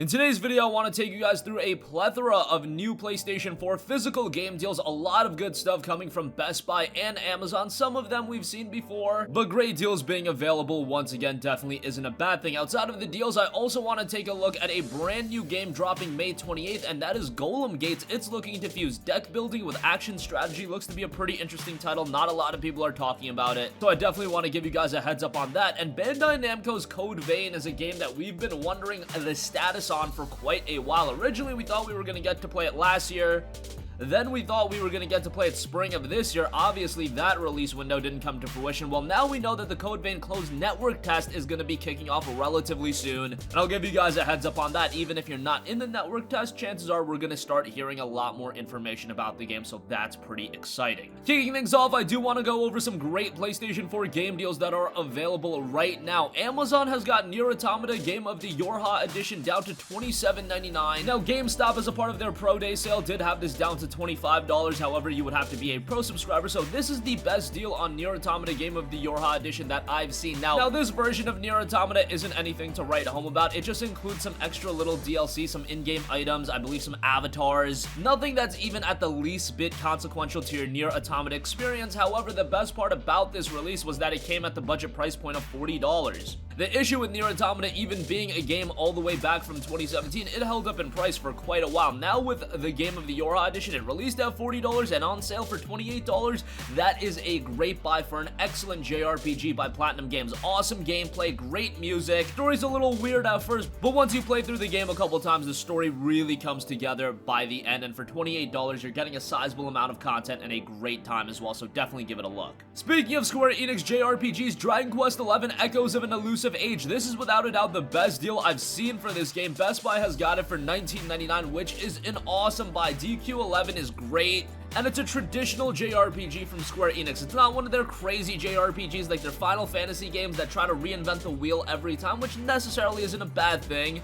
In today's video, I want to take you guys through a plethora of new PlayStation 4 physical game deals. A lot of good stuff coming from Best Buy and Amazon. Some of them we've seen before, but great deals being available once again definitely isn't a bad thing. Outside of the deals, I also want to take a look at a brand new game dropping May 28th, and that is Golem Gates. It's looking to fuse deck building with action strategy. Looks to be a pretty interesting title. Not a lot of people are talking about it, so I definitely want to give you guys a heads up on that. And Bandai Namco's Code Vein is a game that we've been wondering the status on for quite a while. Originally, we thought we were going to get to play it last year. Then we thought we were going to get to play it spring of this year. Obviously, that release window didn't come to fruition. Well, now we know that the Code Vein closed network test is going to be kicking off relatively soon. And I'll give you guys a heads up on that. Even if you're not in the network test, chances are we're going to start hearing a lot more information about the game, so that's pretty exciting. Kicking things off, I do want to go over some great PlayStation 4 game deals that are available right now. Amazon has got Nier Automata Game of the Yorha Edition down to $27.99. Now, GameStop, as a part of their Pro Day sale, did have this down to $25. However, you would have to be a Pro subscriber, so this is the best deal on Nier Automata Game of the Yorha Edition that I've seen. Now, this version of Nier Automata isn't anything to write home about. It just includes some extra little DLC, some in-game items, I believe some avatars. Nothing that's even at the least bit consequential to your Nier Automata experience. However, the best part about this release was that it came at the budget price point of $40. The issue with Nier Automata even being a game all the way back from 2017, it held up in price for quite a while. Now with the Game of the Yorha Edition, it released at $40 and on sale for $28. That is a great buy for an excellent JRPG by Platinum Games. Awesome gameplay, great music. Story's a little weird at first, but once you play through the game a couple times, the story really comes together by the end, and for $28, you're getting a sizable amount of content and a great time as well, so definitely give it a look. Speaking of Square Enix JRPGs, Dragon Quest XI Echoes of an Elusive Age. This is without a doubt the best deal I've seen for this game. Best Buy has got it for $19.99, which is an awesome buy. DQ11 is great, and it's a traditional JRPG from Square Enix. It's not one of their crazy JRPGs like their Final Fantasy games that try to reinvent the wheel every time, which necessarily isn't a bad thing.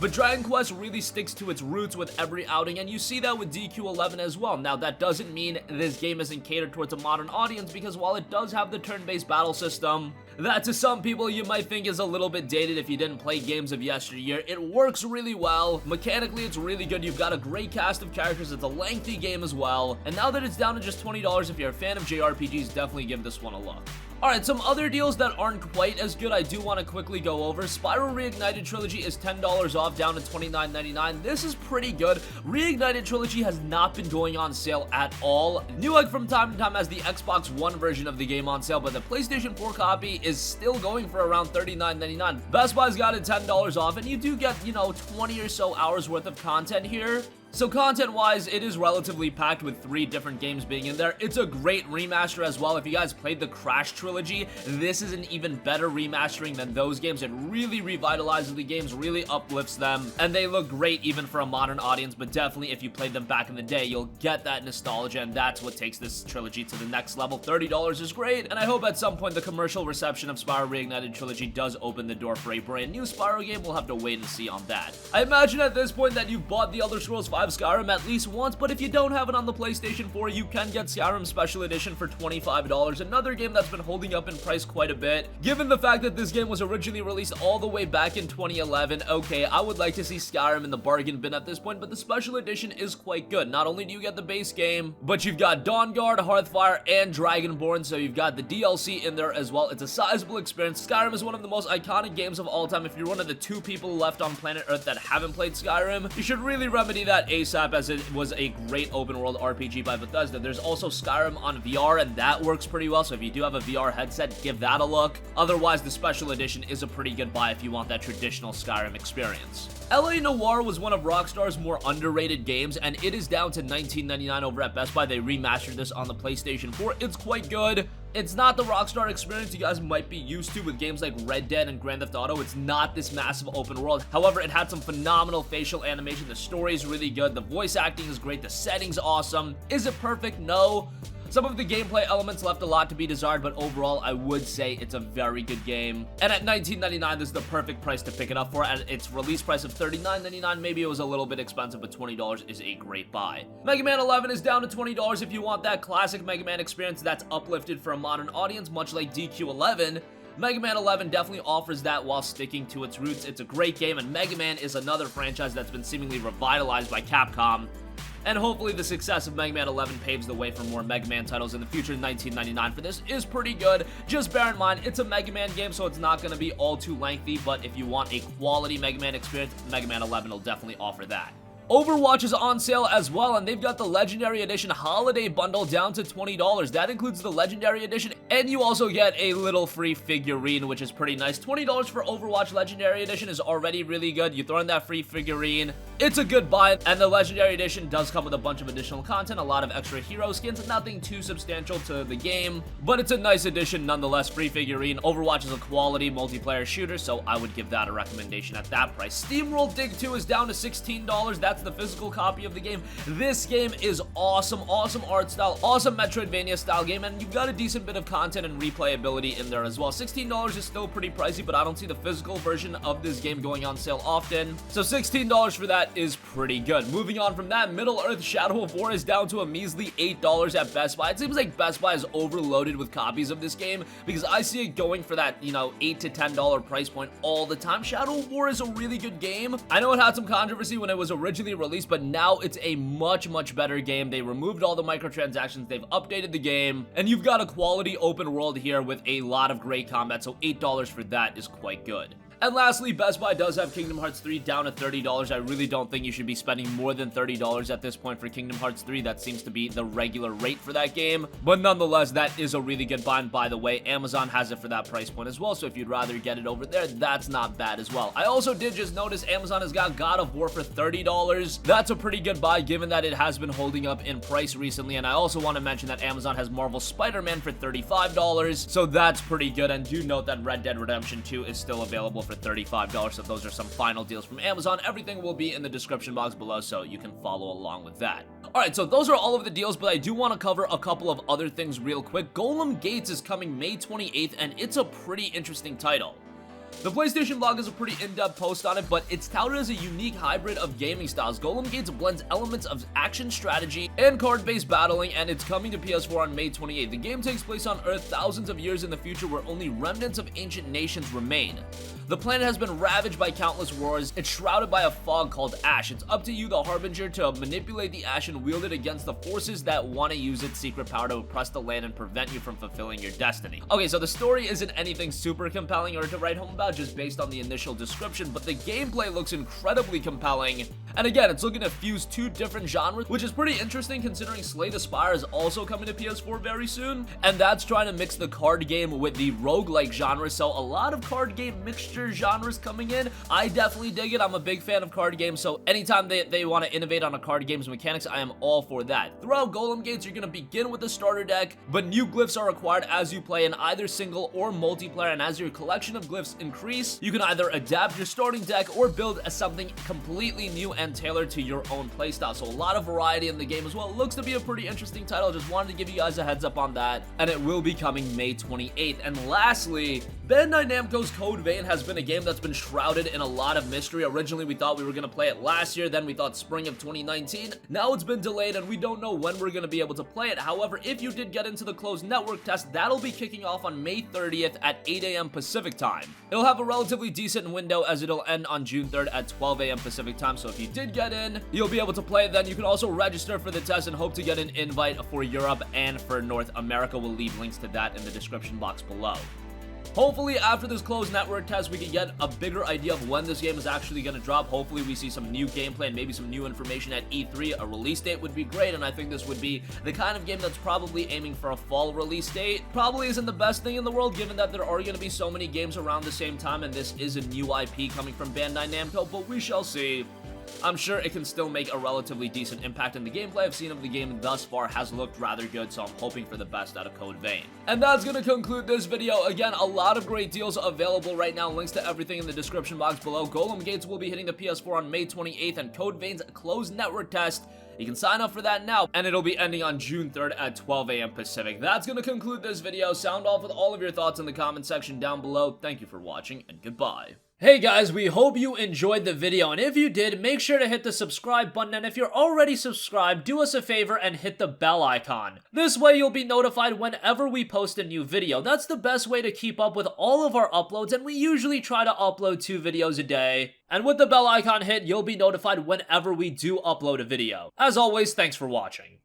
But Dragon Quest really sticks to its roots with every outing, and you see that with DQ11 as well. Now, that doesn't mean this game isn't catered towards a modern audience, because while it does have the turn-based battle system, that to some people you might think is a little bit dated if you didn't play games of yesteryear, it works really well. Mechanically, it's really good. You've got a great cast of characters. It's a lengthy game as well. And now that it's down to just $20, if you're a fan of JRPGs, definitely give this one a look. Alright, some other deals that aren't quite as good I do want to quickly go over. Spyro Reignited Trilogy is $10 off, down to $29.99. This is pretty good. Reignited Trilogy has not been going on sale at all. Newegg from time to time has the Xbox One version of the game on sale, but the PlayStation 4 copy is still going for around $39.99. Best Buy's got it $10 off, and you do get, 20 or so hours worth of content here. So content-wise, it is relatively packed with 3 different games being in there. It's a great remaster as well. If you guys played the Crash trilogy, this is an even better remastering than those games. It really revitalizes the games, really uplifts them, and they look great even for a modern audience, but definitely if you played them back in the day, you'll get that nostalgia, and that's what takes this trilogy to the next level. $30 is great, and I hope at some point the commercial reception of Spyro Reignited Trilogy does open the door for a brand new Spyro game. We'll have to wait and see on that. I imagine at this point that you've bought The Elder Scrolls V Skyrim at least once, but if you don't have it on the PlayStation 4, you can get Skyrim Special Edition for $25. Another game that's been holding up in price quite a bit. Given the fact that this game was originally released all the way back in 2011, okay, I would like to see Skyrim in the bargain bin at this point, but the Special Edition is quite good. Not only do you get the base game, but you've got Dawnguard, Hearthfire, and Dragonborn, so you've got the DLC in there as well. It's a sizable experience. Skyrim is one of the most iconic games of all time. If you're one of the 2 people left on planet Earth that haven't played Skyrim, you should really remedy that ASAP, as it was a great open world RPG by Bethesda. There's also Skyrim on VR, and that works pretty well, so if you do have a VR headset, give that a look. Otherwise, the Special Edition is a pretty good buy if you want that traditional Skyrim experience. LA Noire was one of Rockstar's more underrated games, and it is down to $19.99 over at Best Buy. They remastered this on the PlayStation 4. It's quite good. It's not the Rockstar experience you guys might be used to with games like Red Dead and Grand Theft Auto. It's not this massive open world. However, it had some phenomenal facial animation. The story is really good. The voice acting is great. The setting's awesome. Is it perfect? No. Some of the gameplay elements left a lot to be desired, but overall, I would say it's a very good game. And at $19.99, this is the perfect price to pick it up for. At its release price of $39.99, maybe it was a little bit expensive, but $20 is a great buy. Mega Man 11 is down to $20 if you want that classic Mega Man experience that's uplifted for a modern audience, much like DQ11. Mega Man 11 definitely offers that while sticking to its roots. It's a great game, and Mega Man is another franchise that's been seemingly revitalized by Capcom. And hopefully the success of Mega Man 11 paves the way for more Mega Man titles in the future. 1999 for this is pretty good. Just bear in mind, it's a Mega Man game, so it's not going to be all too lengthy, but if you want a quality Mega Man experience, Mega Man 11 will definitely offer that. Overwatch is on sale as well, and they've got the Legendary Edition Holiday Bundle down to $20. That includes the Legendary Edition, and you also get a little free figurine, which is pretty nice. $20 for Overwatch Legendary Edition is already really good. You throw in that free figurine, it's a good buy, and the Legendary Edition does come with a bunch of additional content, a lot of extra hero skins, nothing too substantial to the game, but it's a nice addition nonetheless. Free figurine. Overwatch is a quality multiplayer shooter, so I would give that a recommendation at that price. SteamWorld Dig 2 is down to $16. That's the physical copy of the game. This game is awesome art style, awesome Metroidvania style game, and you've got a decent bit of content and replayability in there as well. $16 is still pretty pricey, but I don't see the physical version of this game going on sale often, so $16 for that is pretty good. Moving on from that, Middle-earth Shadow of War is down to a measly $8 at Best Buy. It seems like Best Buy is overloaded with copies of this game because I see it going for that, $8 to $10 price point all the time. Shadow of War is a really good game. I know it had some controversy when it was originally released, but now it's a much better game. They removed all the microtransactions, they've updated the game, and you've got a quality open world here with a lot of great combat, so $8 for that is quite good. And lastly, Best Buy does have Kingdom Hearts 3 down to $30. I really don't think you should be spending more than $30 at this point for Kingdom Hearts 3. That seems to be the regular rate for that game. But nonetheless, that is a really good buy. And by the way, Amazon has it for that price point as well. So if you'd rather get it over there, that's not bad as well. I also did just notice Amazon has got God of War for $30. That's a pretty good buy given that it has been holding up in price recently. And I also want to mention that Amazon has Marvel Spider-Man for $35. So that's pretty good. And do note that Red Dead Redemption 2 is still available for $35, so those are some final deals from Amazon. Everything will be in the description box below, so you can follow along with that. Alright, so those are all of the deals, but I do want to cover a couple of other things real quick. Golem Gates is coming May 28th, and it's a pretty interesting title. The PlayStation blog has a pretty in-depth post on it, but it's touted as a unique hybrid of gaming styles. Golem Gates blends elements of action strategy and card-based battling, and it's coming to PS4 on May 28th. The game takes place on Earth thousands of years in the future where only remnants of ancient nations remain. The planet has been ravaged by countless wars. It's shrouded by a fog called ash. It's up to you, the Harbinger, to manipulate the ash and wield it against the forces that want to use its secret power to oppress the land and prevent you from fulfilling your destiny. Okay, so the story isn't anything super compelling or to write home about, just based on the initial description, but the gameplay looks incredibly compelling. And again, it's looking to fuse two different genres, which is pretty interesting considering Slay the Spire is also coming to PS4 very soon. And that's trying to mix the card game with the roguelike genre, so a lot of card game mixture genres coming in. I definitely dig it. I'm a big fan of card games, so anytime they want to innovate on a card game's mechanics, I am all for that. Throughout Golem Gates, you're going to begin with a starter deck, but new glyphs are required as you play in either single or multiplayer, and as your collection of glyphs increase, you can either adapt your starting deck or build something completely new and tailored to your own playstyle. So a lot of variety in the game as well. It looks to be a pretty interesting title. Just wanted to give you guys a heads up on that, and it will be coming May 28th. And lastly, Bandai Namco's Code Vein has been a game that's been shrouded in a lot of mystery. Originally, we thought we were going to play it last year, then we thought spring of 2019. Now it's been delayed, and we don't know when we're going to be able to play it. However, if you did get into the closed network test, that'll be kicking off on May 30th at 8 a.m. Pacific time. It'll have a relatively decent window as it'll end on June 3rd at 12 a.m. Pacific time, so if you did get in, you'll be able to play it then. You can also register for the test and hope to get an invite for Europe and for North America. We'll leave links to that in the description box below. Hopefully, after this closed network test, we can get a bigger idea of when this game is actually going to drop. Hopefully, we see some new gameplay and maybe some new information at E3. A release date would be great, and I think this would be the kind of game that's probably aiming for a fall release date. Probably isn't the best thing in the world, given that there are going to be so many games around the same time, and this is a new IP coming from Bandai Namco, but we shall see. I'm sure it can still make a relatively decent impact, and the gameplay I've seen of the game thus far has looked rather good, so I'm hoping for the best out of Code Vein. And that's going to conclude this video. Again, a lot of great deals available right now. Links to everything in the description box below. Golem Gates will be hitting the PS4 on May 28th, and Code Vein's closed network test, you can sign up for that now, and it'll be ending on June 3rd at 12 a.m. Pacific. That's going to conclude this video. Sound off with all of your thoughts in the comment section down below. Thank you for watching, and goodbye. Hey guys, we hope you enjoyed the video, and if you did, make sure to hit the subscribe button, and if you're already subscribed, do us a favor and hit the bell icon. This way you'll be notified whenever we post a new video. That's the best way to keep up with all of our uploads, and we usually try to upload 2 videos a day. And with the bell icon hit, you'll be notified whenever we do upload a video. As always, thanks for watching.